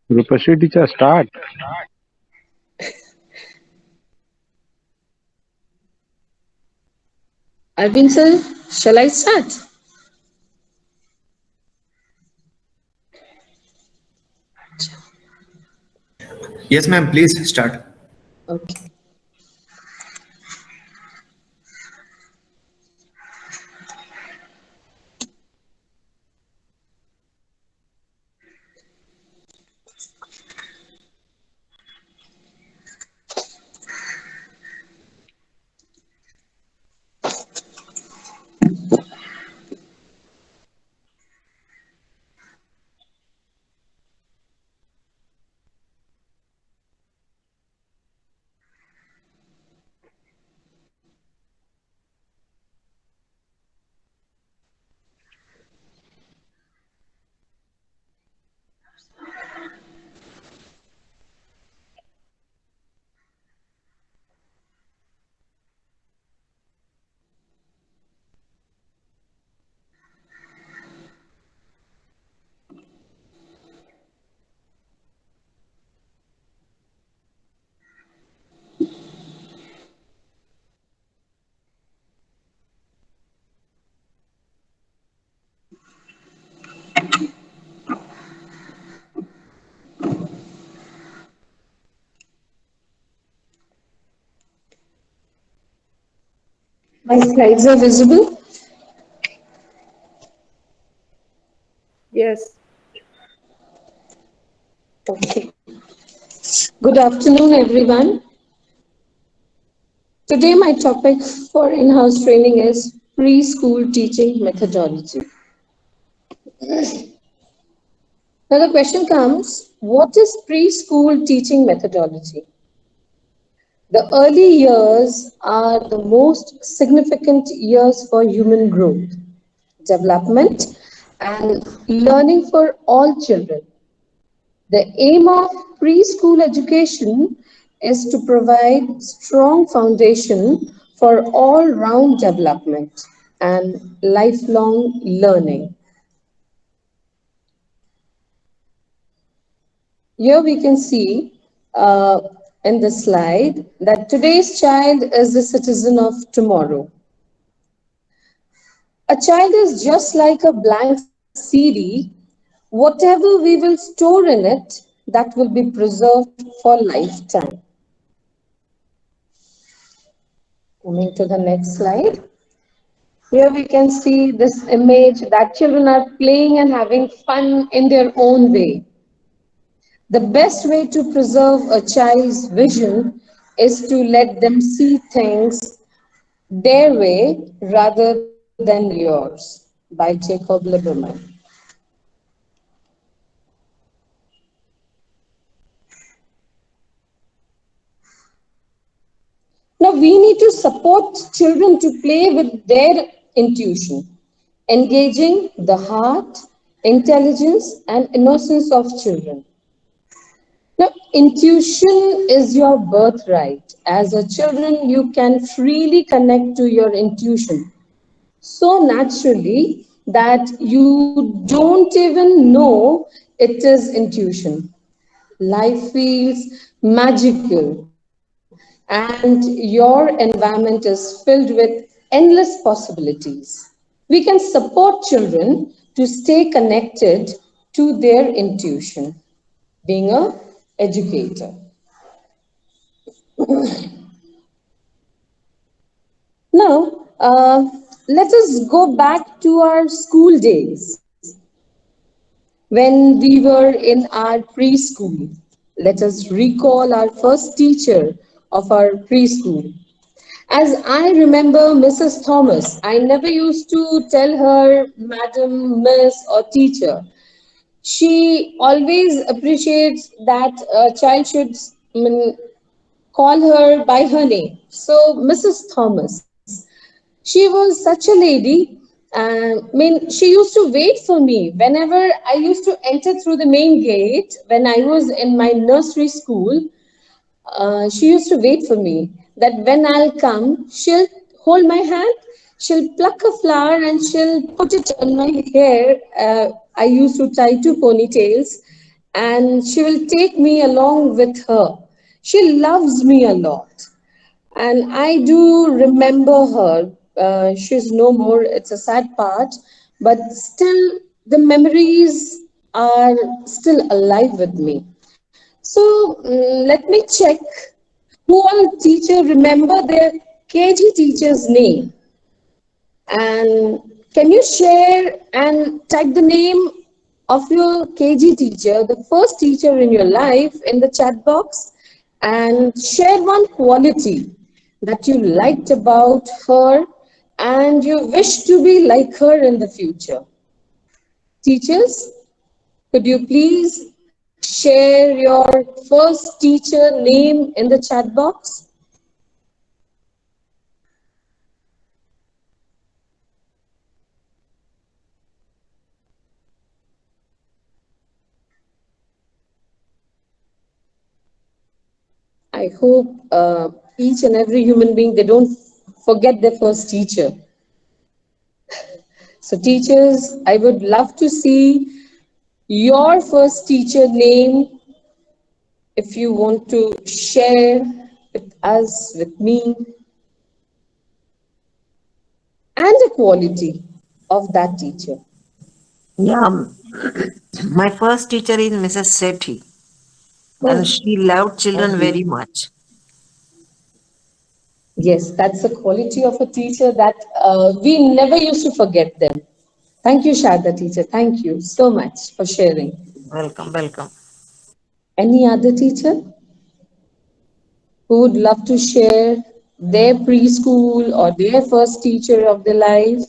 Rupashree teacher, start. Arvind sir, shall I start? Yes, ma'am, please start. Okay. My slides are visible. Yes. Okay. Good afternoon, everyone. Today, my topic for in-house training is preschool teaching methodology. Now, the question comes, what is preschool teaching methodology? The early years are the most significant years for human growth, development, and learning for all children. The aim of preschool education is to provide strong foundation for all-round development and lifelong learning. Here we can see in the slide that today's child is the citizen of tomorrow. A child is just like a blank CD. Whatever we will store in it, that will be preserved for lifetime. Coming to the next slide. Here we can see this image that children are playing and having fun in their own way. The best way to preserve a child's vision is to let them see things their way rather than yours, by Jacob Lieberman. Now, we need to support children to play with their intuition, engaging the heart, intelligence, and innocence of children. Now, intuition is your birthright. As a children, you can freely connect to your intuition so naturally that you don't even know it is intuition. Life feels magical, and your environment is filled with endless possibilities. We can support children to stay connected to their intuition, being a educator. Now, let us go back to our school days when we were in our preschool. Let us recall our first teacher of our preschool. As I remember Mrs. Thomas, I never used to tell her madam, miss, or teacher. She always appreciates that a child should call her by her name. So, Mrs. Thomas, she was such a lady. She used to wait for me whenever I used to enter through the main gate when I was in my nursery school. She used to wait for me that when I'll come, she'll hold my hand, she'll pluck a flower and she'll put it on my hair. I used to tie two ponytails and she will take me along with her. She loves me a lot, and I do remember her. She's no more, it's a sad part, but still, the memories are still alive with me. So let me check who all teacher remember their KG teacher's name. And can you share and type the name of your KG teacher, the first teacher in your life, in the chat box? And share one quality that you liked about her and you wish to be like her in the future. Teachers, could you please share your first teacher name in the chat box? I hope each and every human being they don't forget their first teacher. So teachers, I would love to see your first teacher name if you want to share with us, with me, and a quality of that teacher. Yeah, my first teacher is Mrs. Sethi, and Oh, she loved children lovely. very much. Yes, that's the quality of a teacher that we never used to forget them. Thank you, Shada teacher. Thank you so much for sharing. Welcome, welcome. Any other teacher who would love to share their preschool or their first teacher of their life?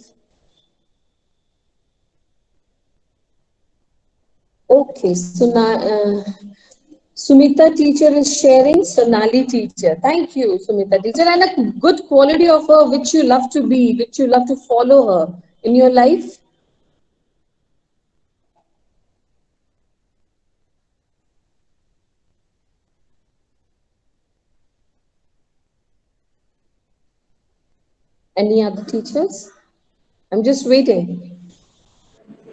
Okay, so now Sumita teacher is sharing Sonali teacher. Thank you, Sumita teacher, and a good quality of her which you love to be, which you love to follow her in your life. Any other teachers? I'm just waiting.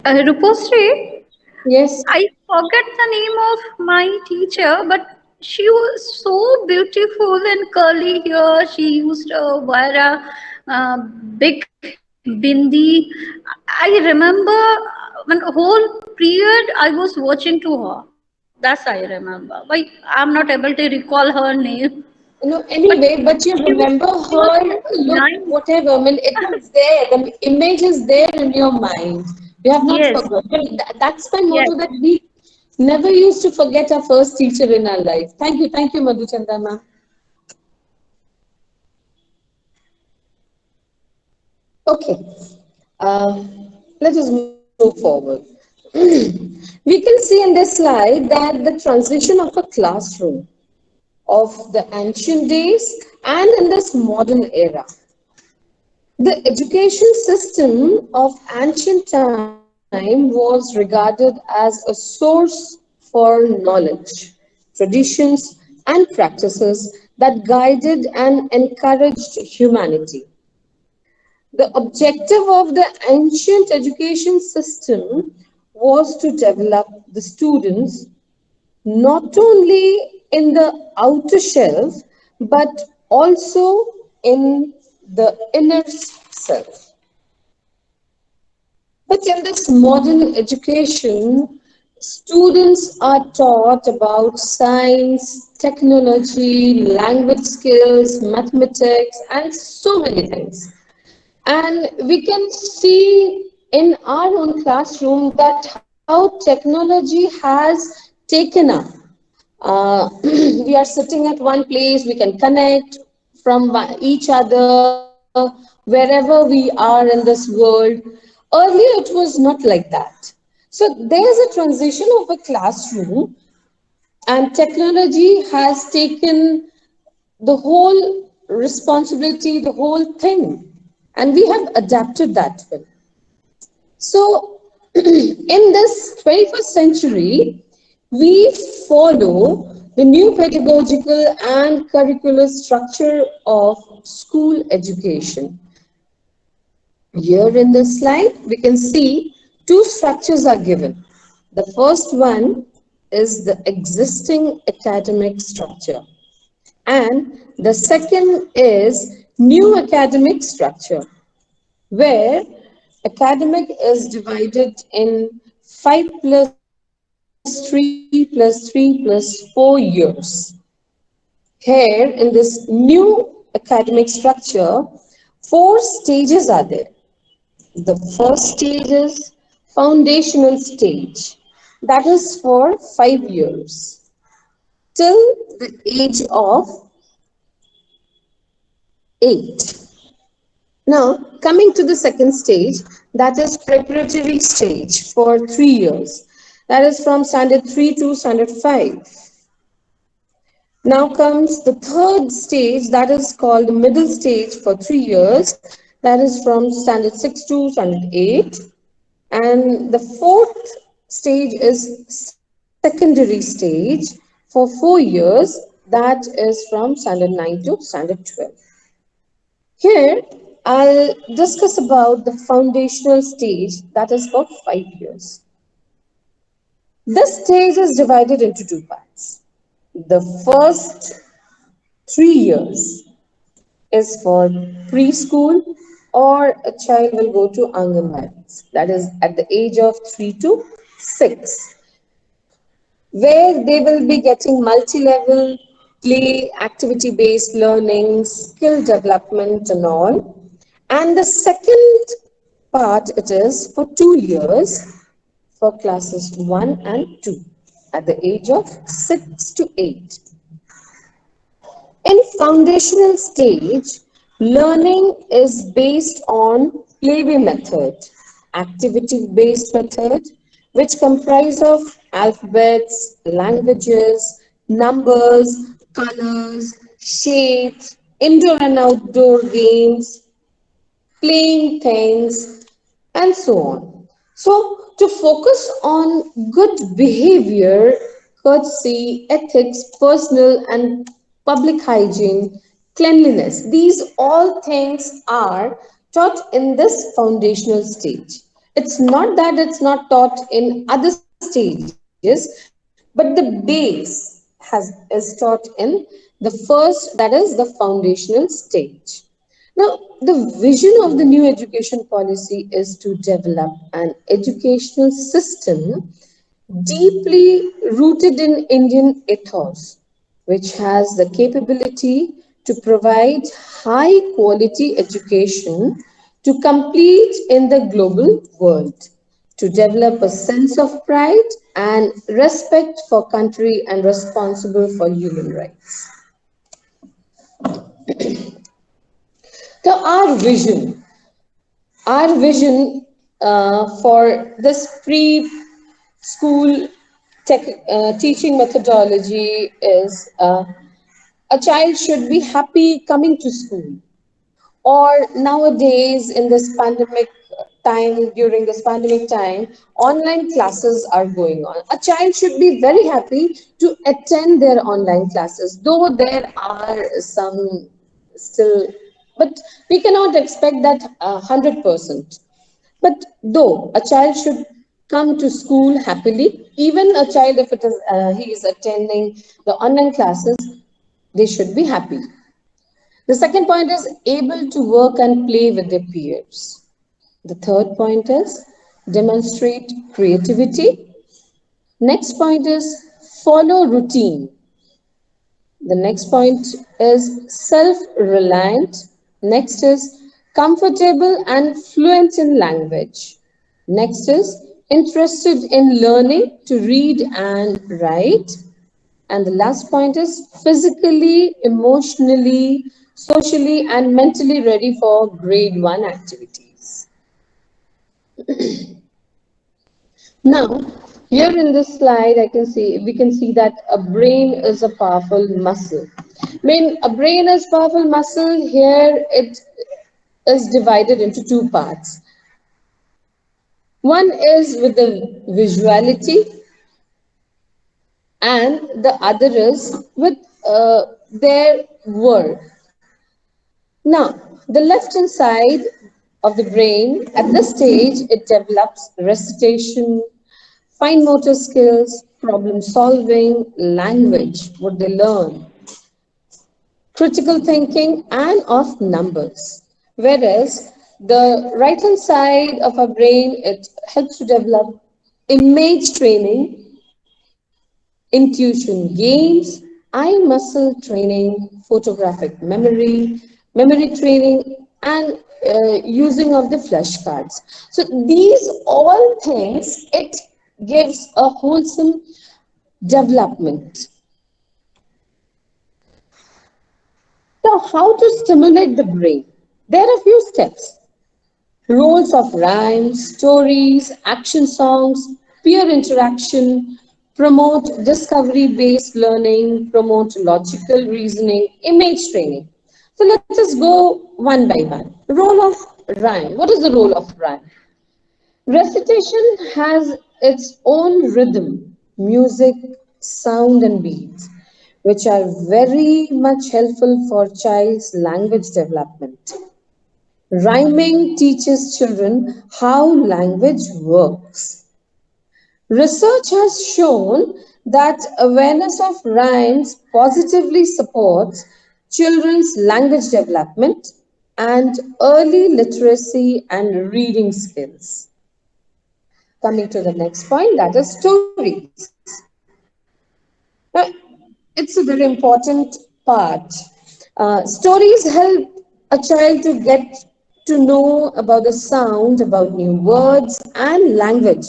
Rupashree, Yes. I forget the name of my teacher, but she was so beautiful and curly hair. She used to wear a big bindi. I remember when whole period I was watching to her. That's I remember. Why I'm not able to recall her name, No, but anyway, but you remember she was her so look, nice. whatever. I mean, it is there. The image is there in your mind. You have not Yes, forgotten. That's my yes. motto that we never used to forget our first teacher in our life. Thank you, Madhuchanda ma'am. Okay, uh, let us move forward. We can see in this slide that the transition of a classroom of the ancient days and in this modern era. The education system of ancient time was regarded as a source for knowledge, traditions, and practices that guided and encouraged humanity. The objective of the ancient education system was to develop the students not only in the outer shelf but also in the inner self. But in this modern education, students are taught about science, technology, language skills, mathematics, and so many things. And we can see in our own classroom that how technology has taken up. We are sitting at one place, we can connect from each other wherever we are in this world. Earlier, it was not like that. So, there's a transition of a classroom, and technology has taken the whole responsibility, the whole thing, and we have adapted that well. So, in this 21st century, we follow the new pedagogical and curricular structure of school education. Here in this slide, we can see two structures are given. The first one is the existing academic structure, and the second is new academic structure, where academic is divided in 5 plus 3 plus 3 plus 4 years. Here, in this new academic structure, 4 stages are there. The first stage is foundational stage, that is for 5 years till the age of 8. Now, coming to the second stage, that is preparatory stage for 3 years. That is from standard 3 to standard 5. Now comes the third stage, that is called the middle stage for 3 years. That is from standard 6 to standard 8. And the fourth stage is secondary stage for 4 years. That is from standard 9 to standard 12. Here, I'll discuss about the foundational stage that is for 5 years. This stage is divided into two parts. The first 3 years is for preschool, or a child will go to Anganwadi, that is at the age of 3 to 6, where they will be getting multi-level play, activity-based learning, skill development and all. And the second part, it is for 2 years for classes 1 and 2 at the age of 6 to 8. In foundational stage, learning is based on playway method, activity-based method, which comprise of alphabets, languages, numbers, colors, shapes, indoor and outdoor games, playing things, and so on. So, to focus on good behavior, courtesy, ethics, personal and public hygiene, cleanliness, these all things are taught in this foundational stage. It's not that it's not taught in other stages, but the base is taught in the first, that is the foundational stage. Now, the vision of the new education policy is to develop an educational system deeply rooted in Indian ethos, which has the capability to provide high quality education to compete in the global world, to develop a sense of pride and respect for country and responsible for human rights. So our vision for this preschool teaching methodology is a child should be happy coming to school. Or nowadays, in this pandemic time, during this pandemic time, online classes are going on. A child should be very happy to attend their online classes, though there are some still, but we cannot expect that 100%. But though a child should come to school happily, even a child, if it is he is attending the online classes, they should be happy. The second point is able to work and play with their peers. The third point is demonstrate creativity. Next point is follow routine. The next point is self reliant. Next is comfortable and fluent in language. Next is interested in learning to read and write. And the last point is physically, emotionally, socially, and mentally ready for grade 1 activities. Now, here in this slide, we can see that a brain is a powerful muscle. I mean, a brain is powerful muscle. Here it is divided into two parts. One is with the visuality, and the other is with their word. Now, the left hand side of the brain, at this stage, it develops recitation, fine motor skills, problem solving, language, what they learn, critical thinking, and of numbers. Whereas the right hand side of our brain, it helps to develop image training, intuition games, eye muscle training, photographic memory, memory training, and using of the flashcards. So these all things, it gives a wholesome development. Now, how to stimulate the brain? There are a few steps. Roles of rhymes, stories, action songs, peer interaction, promote discovery based learning, promote logical reasoning, image training. So let us go one by one. Role of rhyme. What is the role of rhyme? Recitation has its own rhythm, music, sound, and beats, which are very much helpful for child's language development. Rhyming teaches children how language works. Research has shown that awareness of rhymes positively supports children's language development and early literacy and reading skills. Coming to the next point, that is stories. Now, it's a very important part. Stories help a child to get to know about the sound, about new words and language,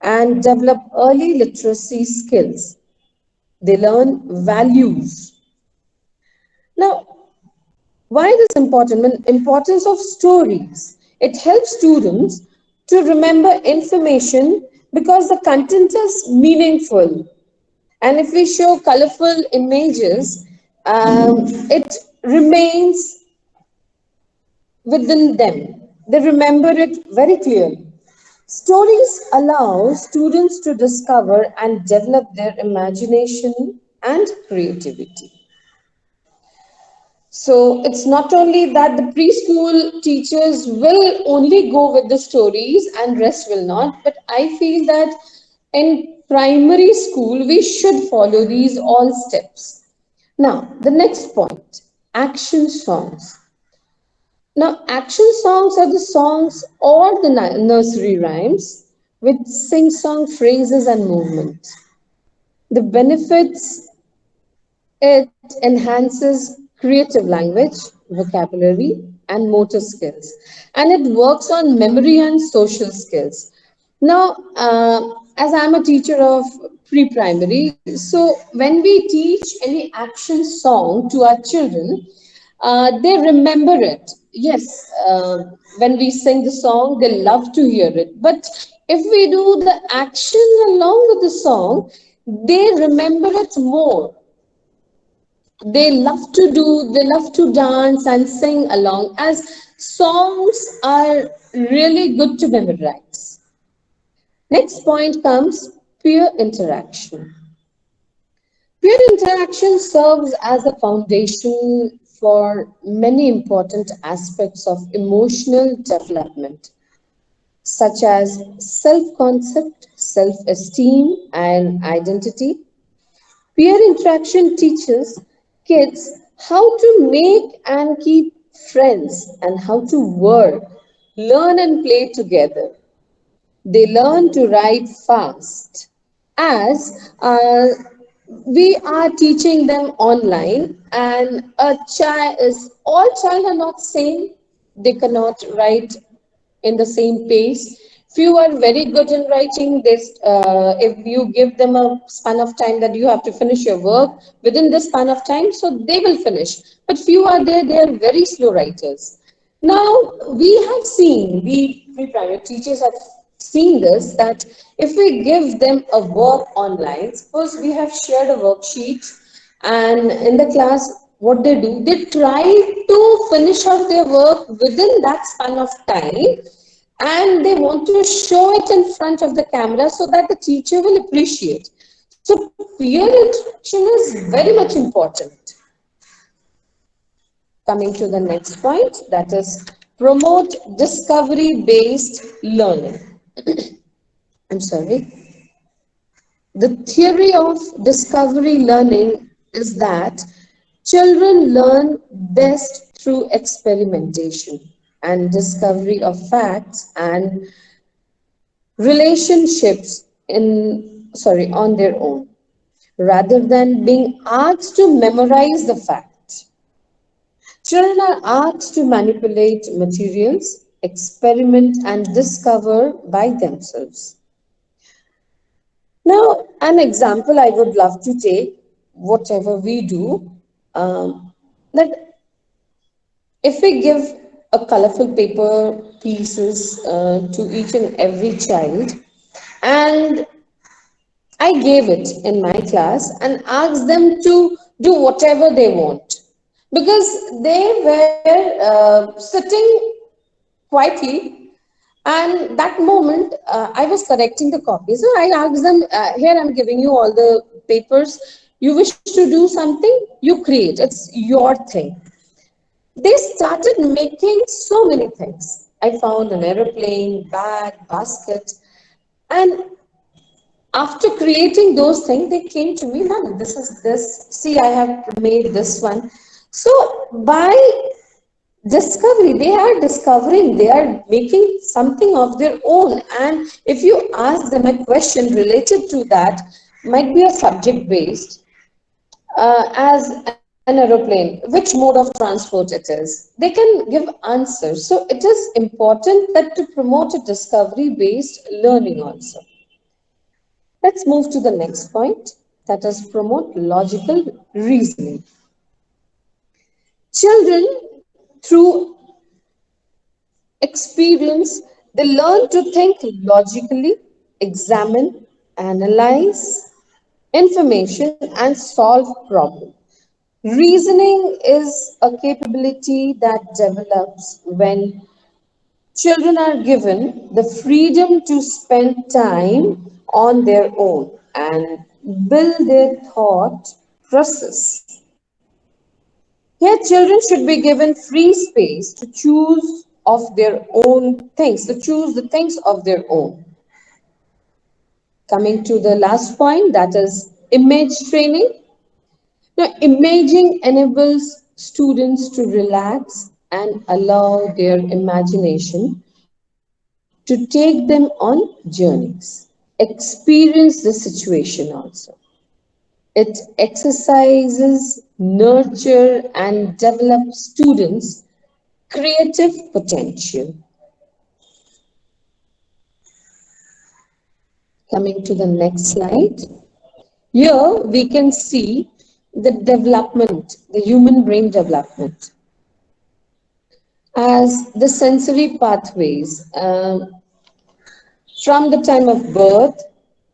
and develop early literacy skills. They learn values. Now, why this important? Importance of stories. It helps students to remember information because the content is meaningful. And if we show colorful images, it remains within them. They remember it very clearly. Stories allow students to discover and develop their imagination and creativity. So it's not only that the preschool teachers will only go with the stories and rest will not, but I feel that in primary school we should follow these all steps. Now, the next point, action songs. Now, action songs are the songs or the nursery rhymes with sing song phrases and movements. The benefits, it enhances creative language, vocabulary, and motor skills, and it works on memory and social skills. Now, as I'm a teacher of pre primary, so when we teach any action song to our children, they remember it. Yes, when we sing the song, they love to hear it. But if we do the action along with the song, they remember it more. They love to dance and sing along, as songs are really good to memorize. Next point comes peer interaction. Peer interaction serves as a foundation for many important aspects of emotional development, such as self concept, self esteem, and identity. Peer interaction teaches kids how to make and keep friends and how to work, learn, and play together. They learn to write fast as we are teaching them online, and a child is all child are not same. They cannot write in the same pace. Few are very good in writing. This, if you give them a span of time that you have to finish your work within this span of time, so they will finish. But few are there; they are very slow writers. Now we have seen, we private teachers have seen this, that if we give them a work online, suppose we have shared a worksheet, and in the class, what they do, they try to finish out their work within that span of time, and they want to show it in front of the camera so that the teacher will appreciate. So peer interaction is very much important. Coming to the next point, that is promote discovery based learning. I'm sorry. The theory of discovery learning is that children learn best through experimentation and discovery of facts and relationships on their own rather than being asked to memorize the facts. Children are asked to manipulate materials, experiment, and discover by themselves. Now, an example I would love to take, whatever we do, that if we give a colorful paper pieces to each and every child, and I gave it in my class and asked them to do whatever they want because they were sitting quietly. And that moment, I was correcting the copy. So I asked them, here I'm giving you all the papers. You wish to do something, you create. It's your thing. They started making so many things. I found an aeroplane, bag, basket. And after creating those things, they came to me, Ma'am, this is this. See, I have made this one. So by discovery, they are discovering, they are making something of their own. And if you ask them a question related to that, might be a subject based, as an aeroplane, which mode of transport it is, they can give answers. So it is important that to promote a discovery based learning also. Let's move to the next point, that is promote logical reasoning. Children, through experience, they learn to think logically, examine, analyze information, and solve problems. Reasoning is a capability that develops when children are given the freedom to spend time on their own and build their thought process. Here, children should be given free space to choose of their own things, to choose the things of their own. Coming to the last point, that is image training. Now, imaging enables students to relax and allow their imagination to take them on journeys. Experience the situation also. It exercises, nurture, and develops students' creative potential. Coming to the next slide. Here we can see the development, the human brain development, as the sensory pathways from the time of birth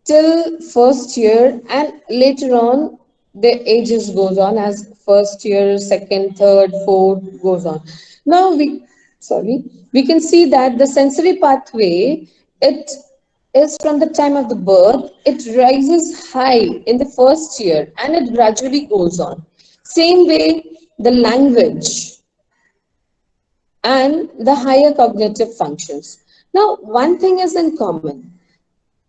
till first year, and later on the ages goes on as first year, second, third, fourth goes on. Now we can see that the sensory pathway, it is from the time of the birth, it rises high in the first year and it gradually goes on. Same way, the language and the higher cognitive functions. Now, one thing is in common.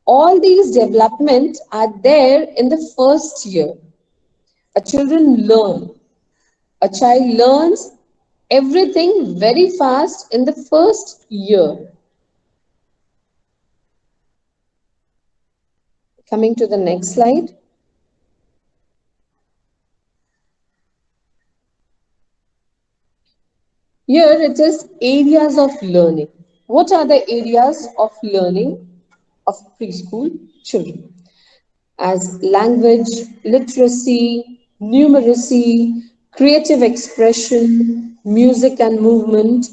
All these development are there in the first year. A children learn. A child learns everything very fast in the first year. Coming to the next slide. Here it is areas of learning. What are the areas of learning of preschool children? As language, literacy, numeracy, creative expression, music and movement,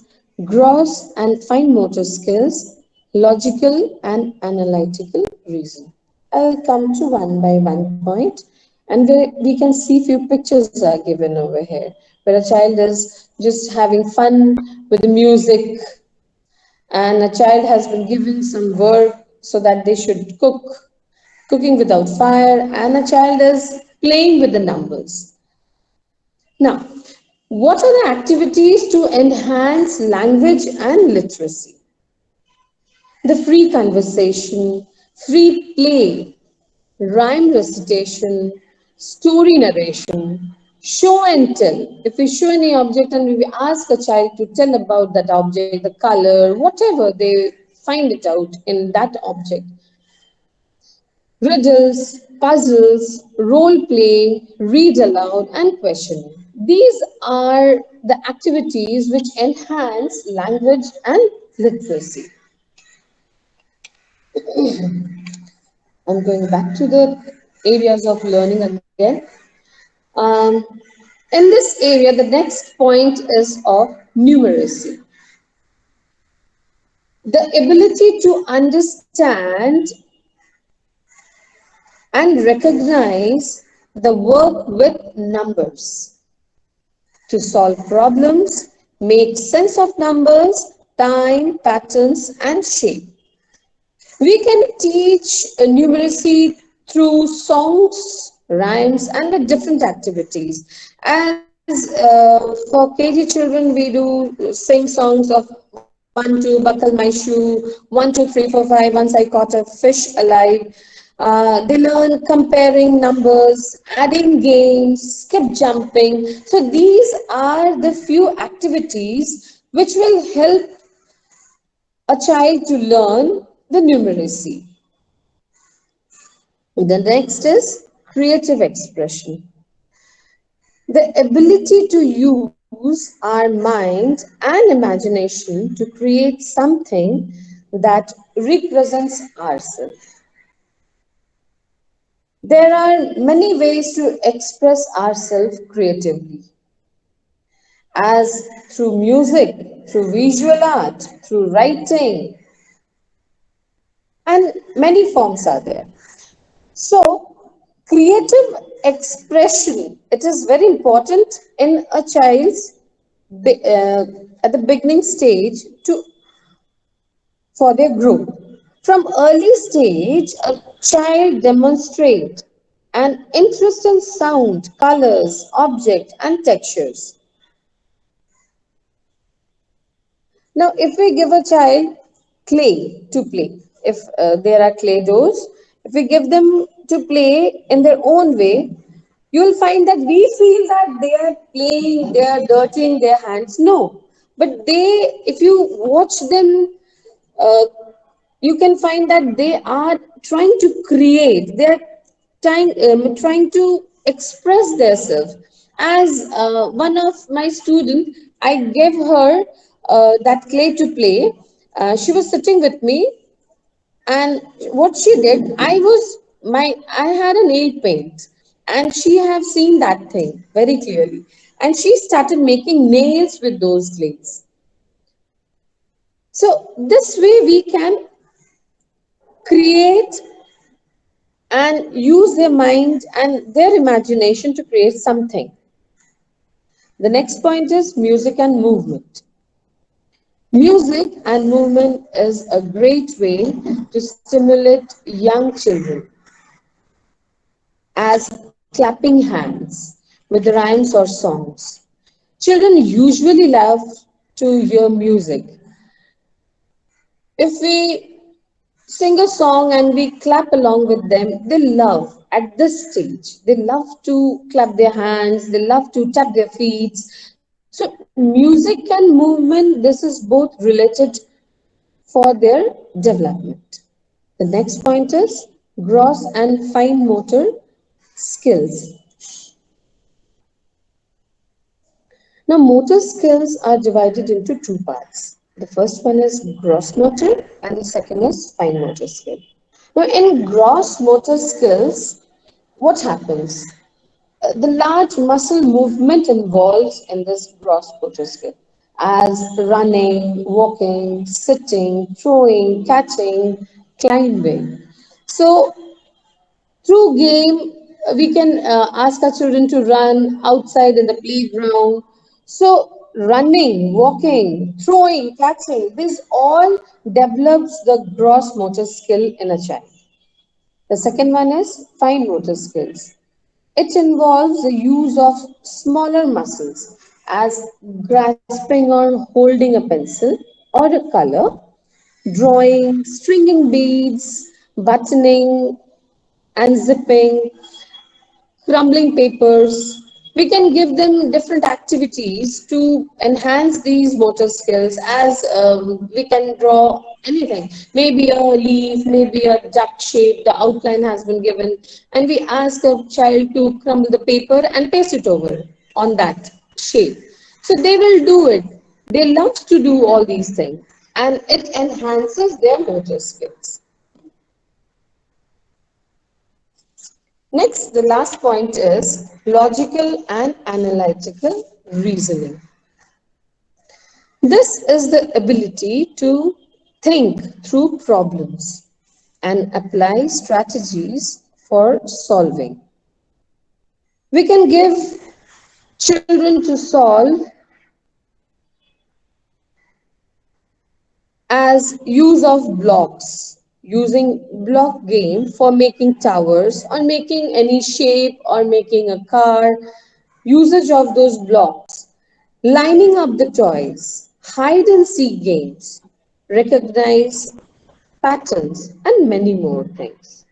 gross and fine motor skills, logical and analytical reason. I'll come to one by one point, and we can see few pictures are given over here where a child is just having fun with the music, and a child has been given some work so that they should cooking without fire, and a child is playing with the numbers. Now, what are the activities to enhance language and literacy? The free conversation, free play, rhyme recitation, story narration, show and tell. If we show any object and we ask a child to tell about that object, the color, whatever they find it out in that object, riddles, puzzles, role play, read aloud, and questioning. These are the activities which enhance language and literacy. I'm going back to the areas of learning again. Um, in this area, the next point is of numeracy. The ability to understand and recognize the work with numbers, to solve problems, make sense of numbers, time, patterns, and shape. We can teach numeracy through songs, rhymes, and the different activities. As for KG children, we do sing songs of 1, 2, buckle my shoe, 1, 2, 3, 4, 5, once I caught a fish alive. They learn comparing numbers, adding games, skip jumping. So these are the few activities which will help a child to learn the numeracy. The next is creative expression. The ability to use our mind and imagination to create something that represents ourselves. There are many ways to express ourselves creatively, as through music, through visual art, through writing, and many forms are there. So, creative expression, it is very important in a child's at the beginning stage to for their growth. From early stage, a child demonstrates an interest in sound, colors, objects, and textures. Now, if we give a child clay to play, if there are clay doors, if we give them to play in their own way, you'll find that we feel that they are playing, they are dirtying their hands. No, but if you watch them, uh, you can find that they are trying to create, they are trying to express themselves. As one of my student, I gave her that clay to play. She was sitting with me, and what she did, I had a nail paint, and she have seen that thing very clearly, and she started making nails with those clays. So this way we can create and use their mind and their imagination to create something. The next point is music and movement. Music and movement is a great way to stimulate young children, as clapping hands with rhymes or songs. Children usually love to hear music. If we sing a song and we clap along with them, they love at this stage. They love to clap their hands, they love to tap their feet. So, music and movement, this is both related for their development. The next point is gross and fine motor skills. Now, motor skills are divided into two parts. The first one is gross motor, and the second is fine motor skill. Now, in gross motor skills, what happens? The large muscle movement involves in this gross motor skill, as running, walking, sitting, throwing, catching, climbing. So, through game, we can ask our children to run outside in the playground. So, running, walking, throwing, catching, this all develops the gross motor skill in a child. The second one is fine motor skills. It involves the use of smaller muscles, as grasping or holding a pencil or a color, drawing, stringing beads, buttoning, unzipping, crumbling papers. We can give them different activities to enhance these motor skills as we can draw anything. Maybe a leaf, maybe a duck shape, the outline has been given, and we ask a child to crumble the paper and paste it over on that shape. So they will do it. They love to do all these things, and it enhances their motor skills. Next, the last point is logical and analytical reasoning. This is the ability to think through problems and apply strategies for solving. We can give children to solve as use of blocks, using block game for making towers or making any shape or making a car, usage of those blocks, lining up the toys, hide and seek games, recognize patterns, and many more things.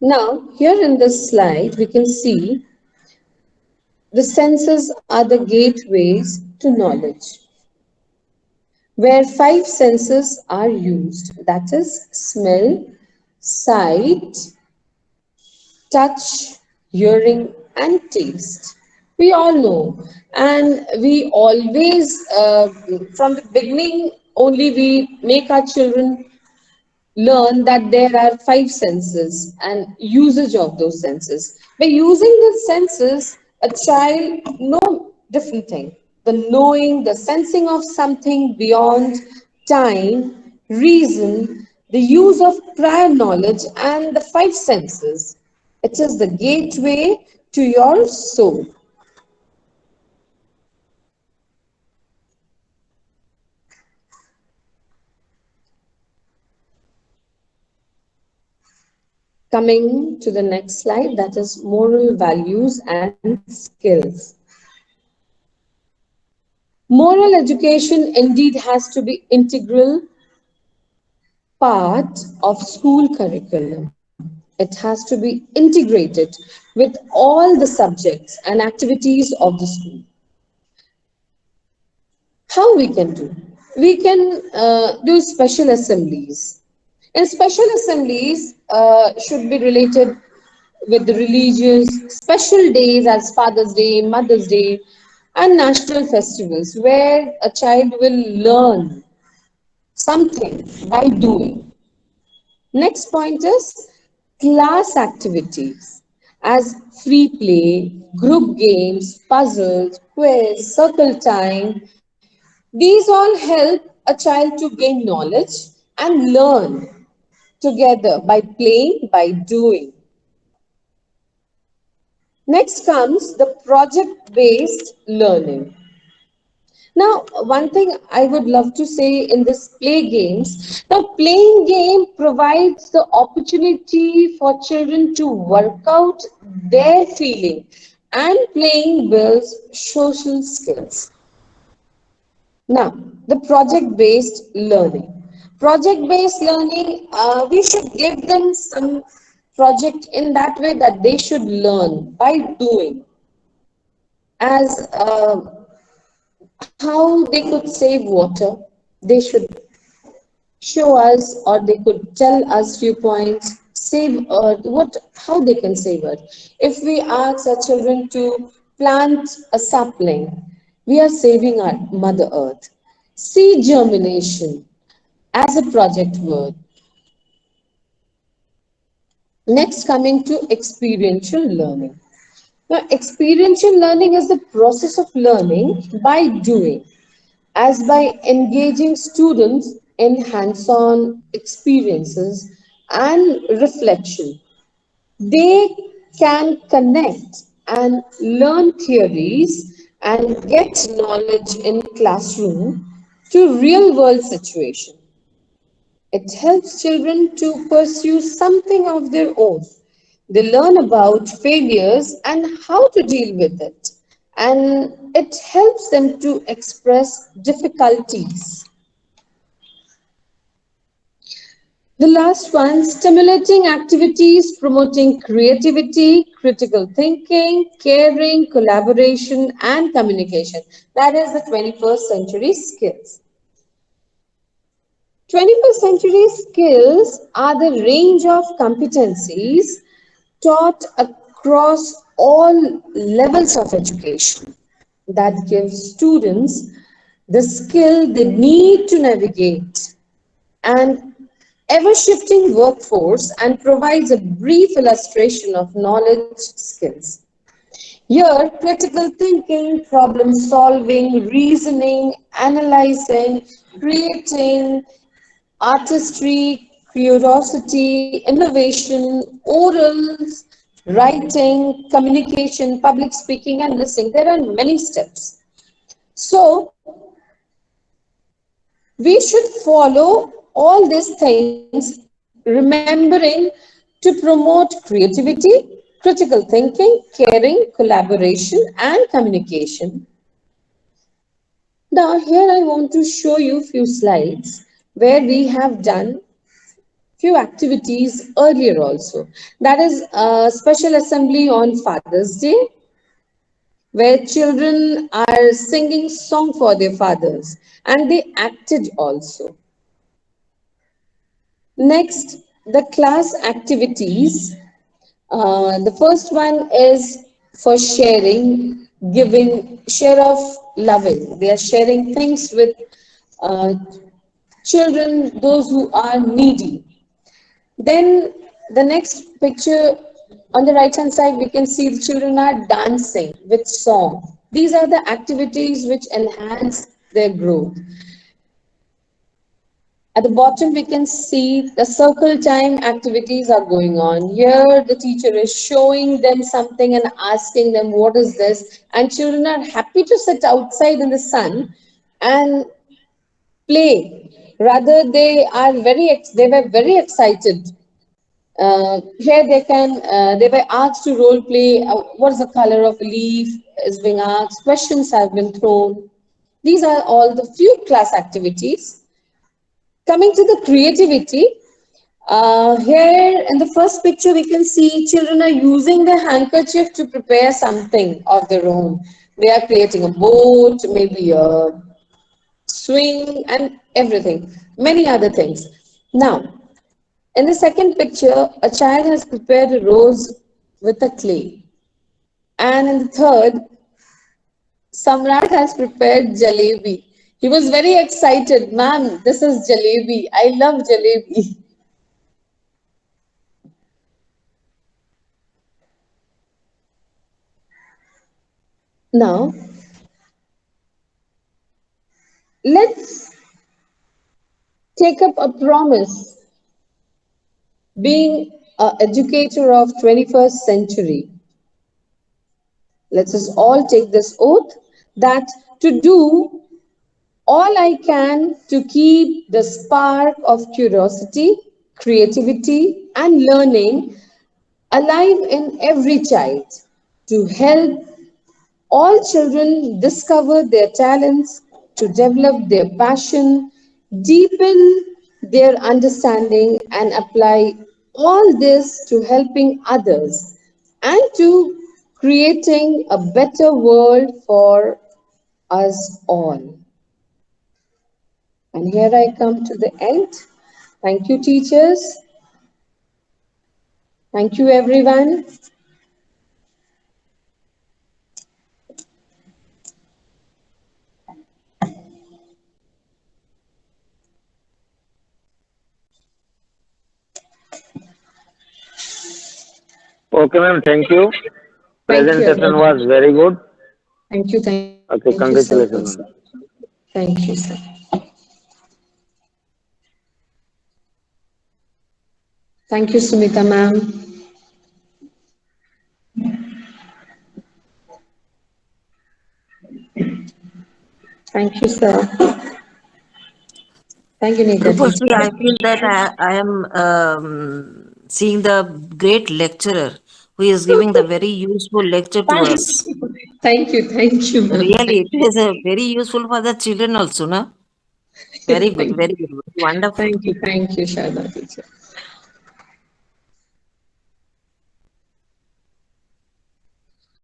Now, here in this slide, we can see the senses are the gateways to knowledge, where five senses are used, that is, smell, sight, touch, hearing, and taste. We all know, and we always, from the beginning, only we make our children learn that there are five senses and usage of those senses. By using the senses, a child know different thing. The knowing, the sensing of something beyond time, reason, the use of prior knowledge, and the five senses. It is the gateway to your soul. Coming to the next slide, that is moral values and skills. Moral education indeed has to be integral part of school curriculum. It has to be integrated with all the subjects and activities of the school. How we can do? We can do special assemblies. And special assemblies should be related with the religious special days as Father's Day, Mother's Day, and national festivals, where a child will learn something by doing. Next point is class activities as free play, group games, puzzles, quiz, circle time. These all help a child to gain knowledge and learn together by playing, by doing. Next comes the project based learning. Now, one thing I would love to say in this play games, now playing game provides the opportunity for children to work out their feeling, and playing builds social skills. Now, the project based learning. Project based learning, we should give them some project in that way that they should learn by doing, as how they could save water. They should show us, or they could tell us few points. Save earth. What? How they can save earth? If we ask our children to plant a sapling, we are saving our Mother Earth. Seed germination as a project word. Next, coming to experiential learning. Now, experiential learning is the process of learning by doing, as by engaging students in hands-on experiences and reflection. They can connect and learn theories and get knowledge in classroom to real-world situation. It helps children to pursue something of their own. They learn about failures and how to deal with it, and it helps them to express difficulties. The last one, stimulating activities promoting creativity, critical thinking, caring, collaboration, and communication. That is the 21st century skills. 21st century skills are the range of competencies taught across all levels of education that gives students the skill they need to navigate an ever shifting workforce and provides a brief illustration of knowledge skills. Here, critical thinking, problem solving, reasoning, analyzing, creating, artistry, curiosity, innovation, orals, writing, communication, public speaking, and listening. There are many steps. So, we should follow all these things, remembering to promote creativity, critical thinking, caring, collaboration, and communication. Now, here I want to show you a few slides where we have done few activities earlier also. That is a special assembly on Father's Day, where children are singing song for their fathers, and they acted also. Next, the class activities. The first one is for sharing, giving, share of loving. They are sharing things with uh, children, those who are needy. Then the next picture on the right hand side, we can see the children are dancing with song. These are the activities which enhance their growth. At the bottom, we can see the circle time activities are going on. Here, the teacher is showing them something and asking them, what is this? And children are happy to sit outside in the sun and play. Rather, they were very excited. Here they were asked to role play. What is the color of a leaf is being asked. Questions have been thrown. These are all the few class activities. Coming to the creativity, here in the first picture, we can see children are using the handkerchief to prepare something of their own. They are creating a boat, maybe a swing, and everything, many other things. Now, in the second picture, a child has prepared a rose with a clay. And in the third, Samrat has prepared jalebi. He was very excited. Ma'am, this is jalebi. I love jalebi. Now, let's take up a promise being an educator of 21st century. Let us all take this oath that to do all I can to keep the spark of curiosity, creativity, and learning alive in every child, to help all children discover their talents, to develop their passion, deepen their understanding, and apply all this to helping others and to creating a better world for us all. And here I come to the end. Thank you, teachers. Thank you, everyone. Okay, ma'am. Thank you. Thank you, Presentation everyone. was very good. Thank you so Okay, much, sir. congratulations, ma'am. Thank you, sir. Thank you, Sumita, ma'am. Thank you, sir. Thank you, Rupashree, Netaji. I feel that I am seeing the great lecturer who is giving the very useful lecture to Thank us. you. Thank you, ma'am. Really, Thank it is a very useful for the children also, no? you. Very good, Thank very you. good, wonderful. Thank you, Sharda teacher.